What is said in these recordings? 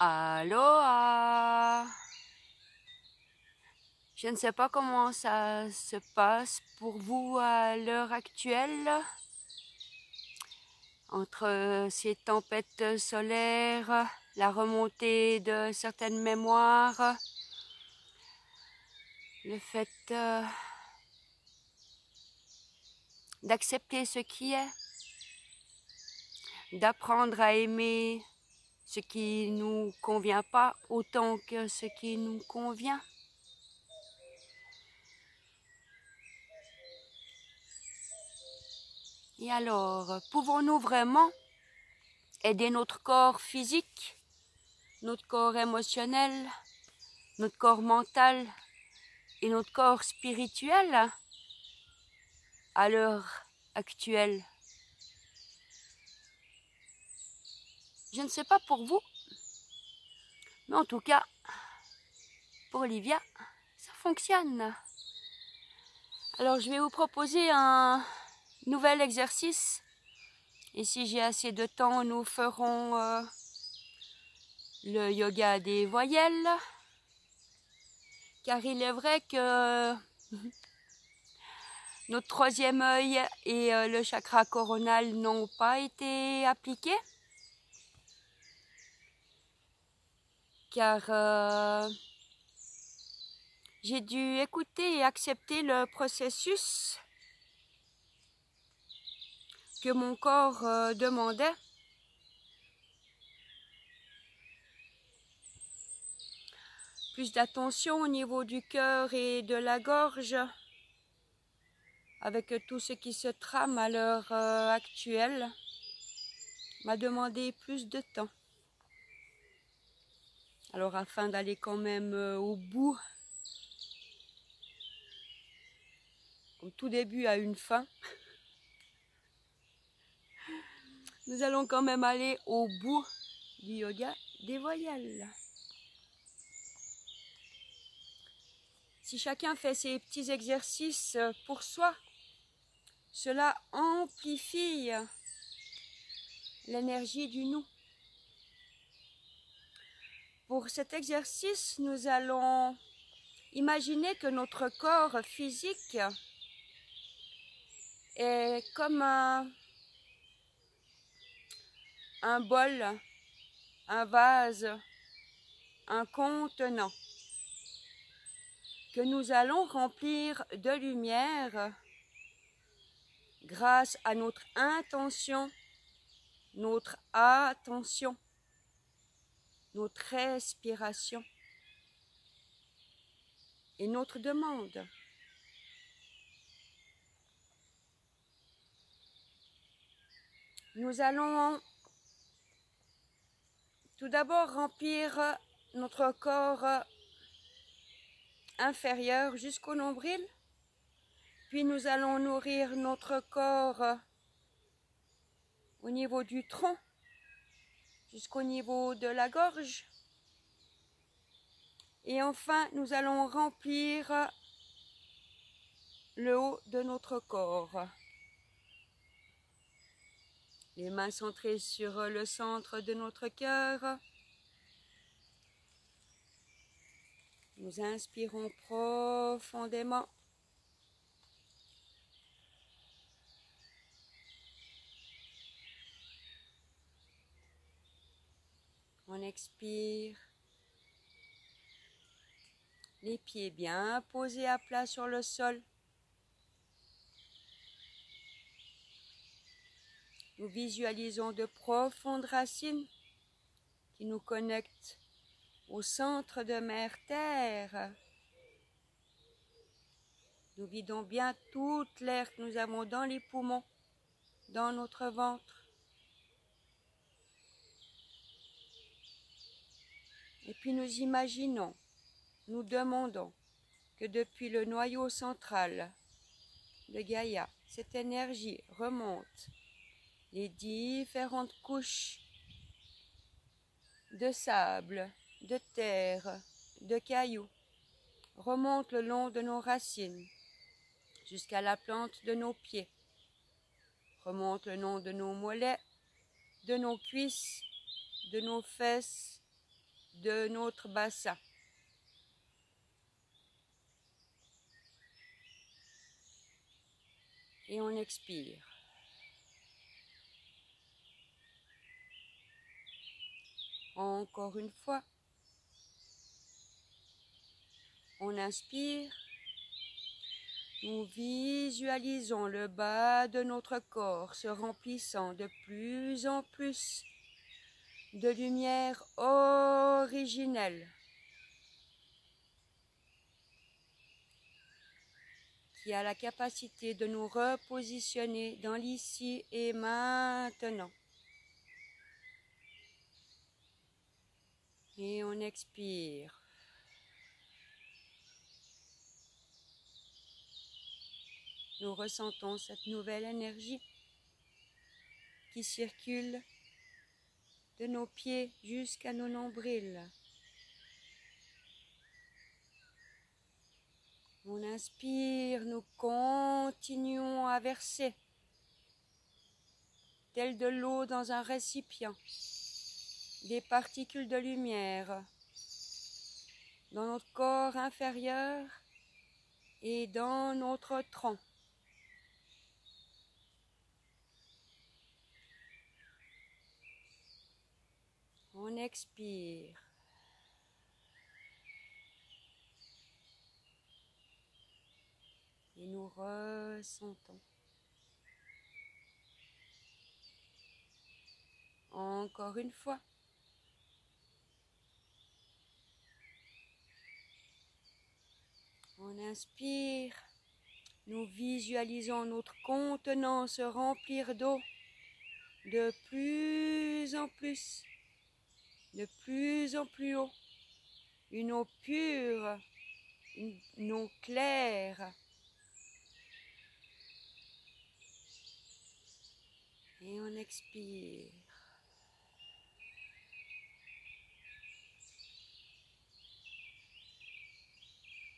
Aloha! Je ne sais pas comment ça se passe pour vous à l'heure actuelle, entre ces tempêtes solaires, la remontée de certaines mémoires, le fait d'accepter ce qui est, d'apprendre à aimer ce qui nous convient pas autant que ce qui nous convient. Et alors, pouvons-nous vraiment aider notre corps physique, notre corps émotionnel, notre corps mental et notre corps spirituel à l'heure actuelle? Je ne sais pas pour vous, mais en tout cas, pour Olivia, ça fonctionne. Alors je vais vous proposer un nouvel exercice. Et si j'ai assez de temps, nous ferons le yoga des voyelles. Car il est vrai que notre troisième œil et le chakra coronal n'ont pas été appliqués. Car j'ai dû écouter et accepter le processus que mon corps demandait. Plus d'attention au niveau du cœur et de la gorge, avec tout ce qui se trame à l'heure actuelle, m'a demandé plus de temps. Alors afin d'aller quand même au bout, comme tout début a une fin, nous allons quand même aller au bout du yoga des voyelles. Si chacun fait ses petits exercices pour soi, cela amplifie l'énergie du nous. Pour cet exercice, nous allons imaginer que notre corps physique est comme un bol, un vase, un contenant que nous allons remplir de lumière grâce à notre intention, notre attention, notre respiration et notre demande. Nous allons tout d'abord remplir notre corps inférieur jusqu'au nombril, puis nous allons nourrir notre corps au niveau du tronc jusqu'au niveau de la gorge, et enfin nous allons remplir le haut de notre corps. Les mains centrées sur le centre de notre cœur. Nous inspirons profondément. On expire. Les pieds bien posés à plat sur le sol. Nous visualisons de profondes racines qui nous connectent au centre de Mère Terre. Nous vidons bien toute l'air que nous avons dans les poumons, dans notre ventre. Et puis nous imaginons, nous demandons que depuis le noyau central de Gaïa, cette énergie remonte les différentes couches de sable, de terre, de cailloux, remonte le long de nos racines jusqu'à la plante de nos pieds, remonte le long de nos mollets, de nos cuisses, de nos fesses, de notre bassin. Et on expire. Encore une fois. On inspire. Nous visualisons le bas de notre corps se remplissant de plus en plus de lumière originelle qui a la capacité de nous repositionner dans l'ici et maintenant. Et on expire. Nous ressentons cette nouvelle énergie qui circule de nos pieds jusqu'à nos nombrils. On inspire, nous continuons à verser, tel de l'eau dans un récipient, des particules de lumière dans notre corps inférieur et dans notre tronc. On expire. Et nous ressentons. Encore une fois. On inspire. Nous visualisons notre contenant se remplir d'eau de plus en plus haut. Une eau pure, une eau claire. Et on expire.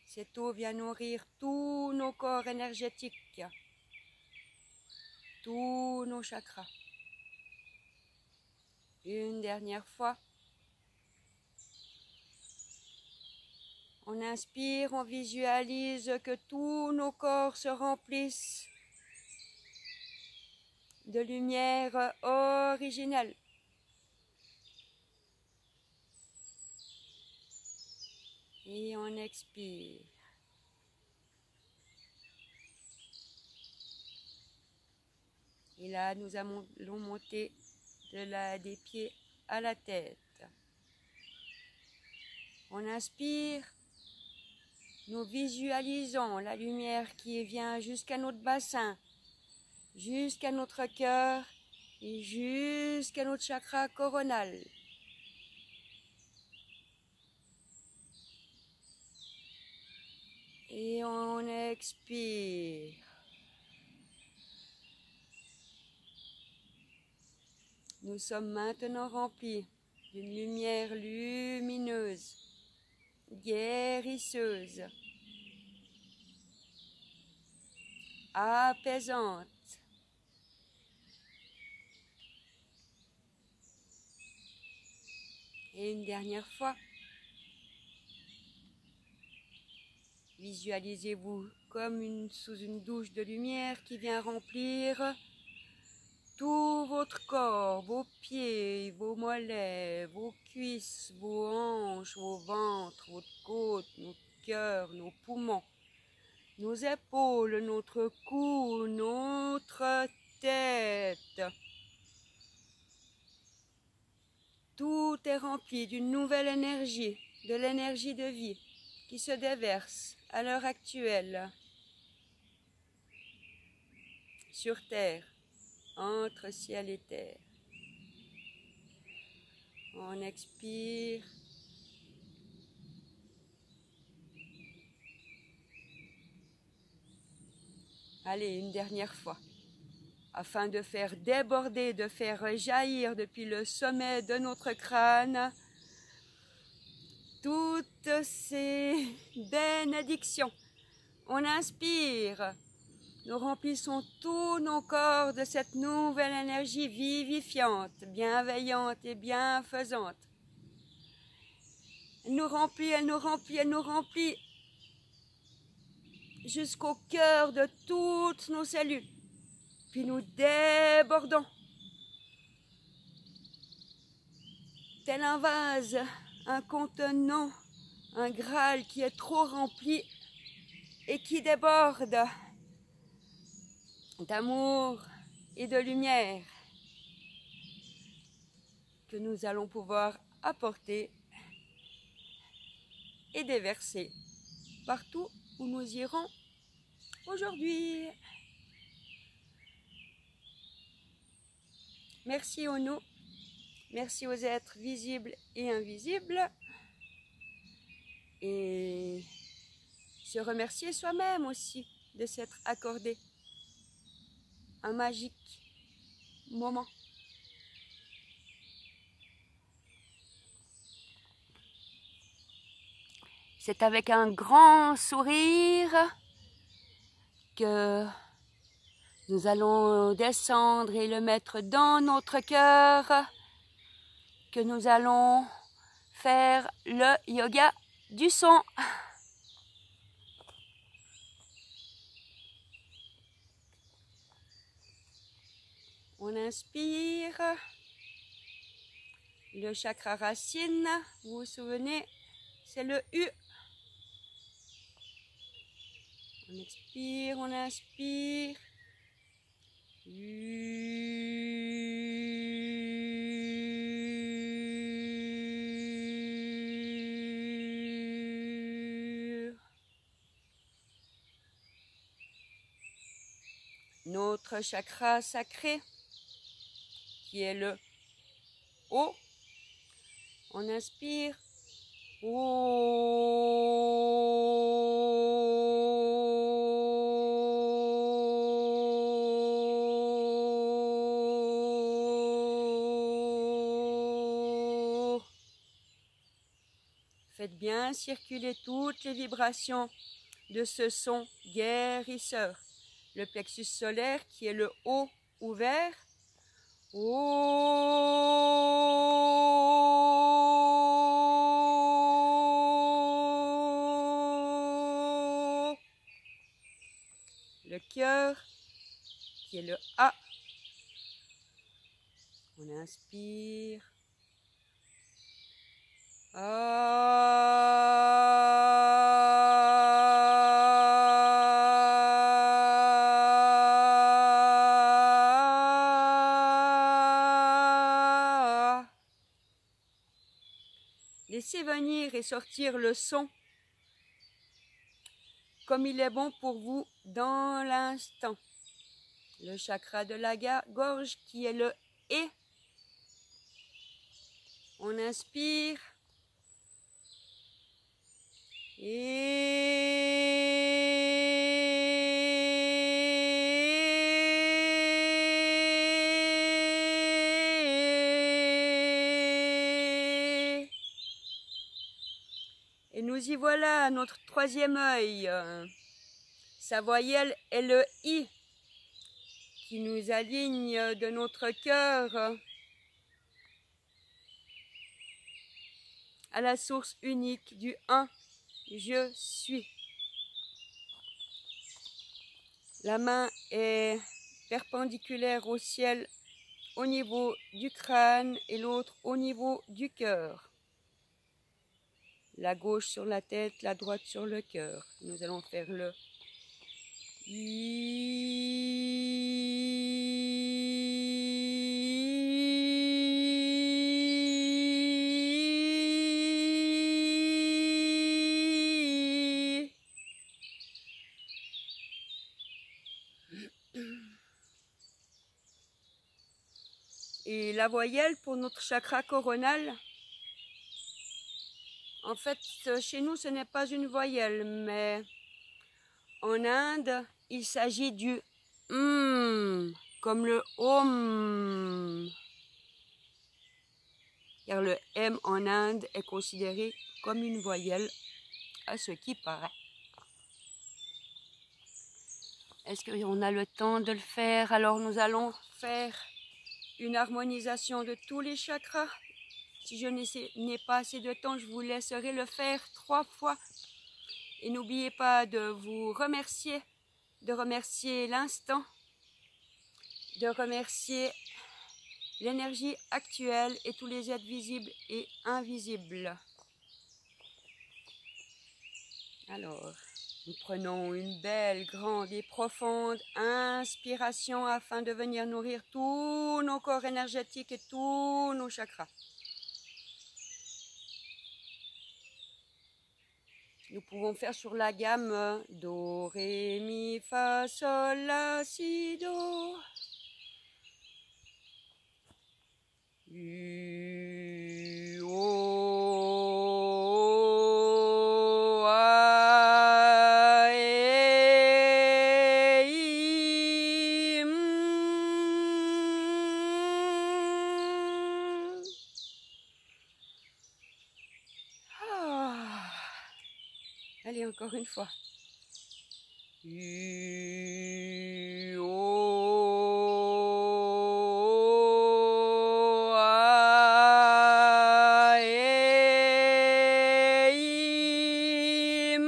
Cette eau vient nourrir tous nos corps énergétiques, tous nos chakras. Une dernière fois. On inspire, on visualise que tous nos corps se remplissent de lumière originelle. Et on expire. Et là, nous allons monter des pieds à la tête. On inspire. Nous visualisons la lumière qui vient jusqu'à notre bassin, jusqu'à notre cœur et jusqu'à notre chakra coronal. Et on expire. Nous sommes maintenant remplis d'une lumière lumineuse, guérisseuse, apaisante. Et une dernière fois, visualisez-vous comme sous une douche de lumière qui vient remplir tout votre corps, vos pieds, vos mollets, vos cuisses, vos hanches, vos ventres, votre côte, notre cœur, nos poumons, nos épaules, notre cou, notre tête. Tout est rempli d'une nouvelle énergie, de l'énergie de vie qui se déverse à l'heure actuelle sur terre, entre ciel et terre. On expire. Allez, une dernière fois. Afin de faire déborder, de faire jaillir depuis le sommet de notre crâne toutes ces bénédictions. On inspire. Nous remplissons tous nos corps de cette nouvelle énergie vivifiante, bienveillante et bienfaisante. Elle nous remplit, elle nous remplit, elle nous remplit jusqu'au cœur de toutes nos cellules. Puis nous débordons. Tel un vase, un contenant, un Graal qui est trop rempli et qui déborde d'amour et de lumière que nous allons pouvoir apporter et déverser partout où nous irons aujourd'hui. Merci aux nous, merci aux êtres visibles et invisibles, et se remercier soi-même aussi de s'être accordé un magique moment. C'est avec un grand sourire que nous allons descendre et le mettre dans notre cœur, que nous allons faire le yoga du son. On inspire le chakra racine, vous vous souvenez, c'est le U. On expire, on inspire. Notre chakra sacré, qui est le O. On inspire. Faites bien circuler toutes les vibrations de ce son guérisseur. Le plexus solaire qui est le O ouvert. Le cœur qui est le A. On inspire. Laissez venir et sortir le son comme il est bon pour vous dans l'instant. Le chakra de la gorge qui est le E. On inspire. Et nous y voilà à notre troisième œil. Sa voyelle est le I, qui nous aligne de notre cœur à la source unique du 1, je suis. La main est perpendiculaire au ciel au niveau du crâne et l'autre au niveau du cœur. La gauche sur la tête, la droite sur le cœur. Nous allons faire le Et la voyelle pour notre chakra coronal. En fait, chez nous, ce n'est pas une voyelle, mais en Inde, il s'agit du comme le Om. Car le M en Inde est considéré comme une voyelle, à ce qui paraît. Est-ce qu'on a le temps de le faire? Alors nous allons faire une harmonisation de tous les chakras. Si je n'ai pas assez de temps, je vous laisserai le faire 3 fois. Et n'oubliez pas de vous remercier, de remercier l'instant, de remercier l'énergie actuelle et tous les êtres visibles et invisibles. Alors, nous prenons une belle, grande et profonde inspiration afin de venir nourrir tous nos corps énergétiques et tous nos chakras. Nous pouvons faire sur la gamme Do, Ré, Mi, Fa, Sol, La, Si, Do. U, O, A, E, I, M. Allez, encore une fois. U, O, A, E, I, M.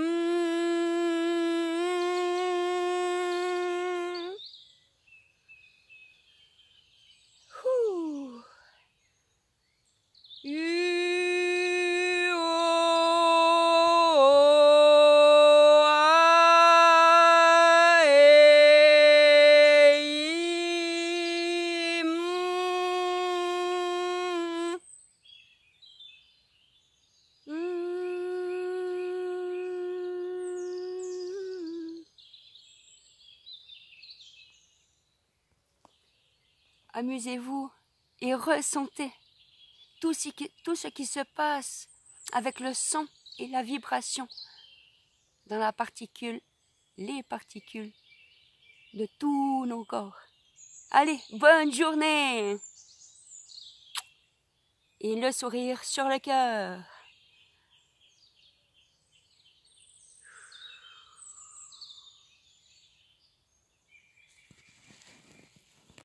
Amusez-vous et ressentez tout ce qui se passe avec le son et la vibration dans les particules de tous nos corps. Allez, bonne journée! Et le sourire sur le cœur.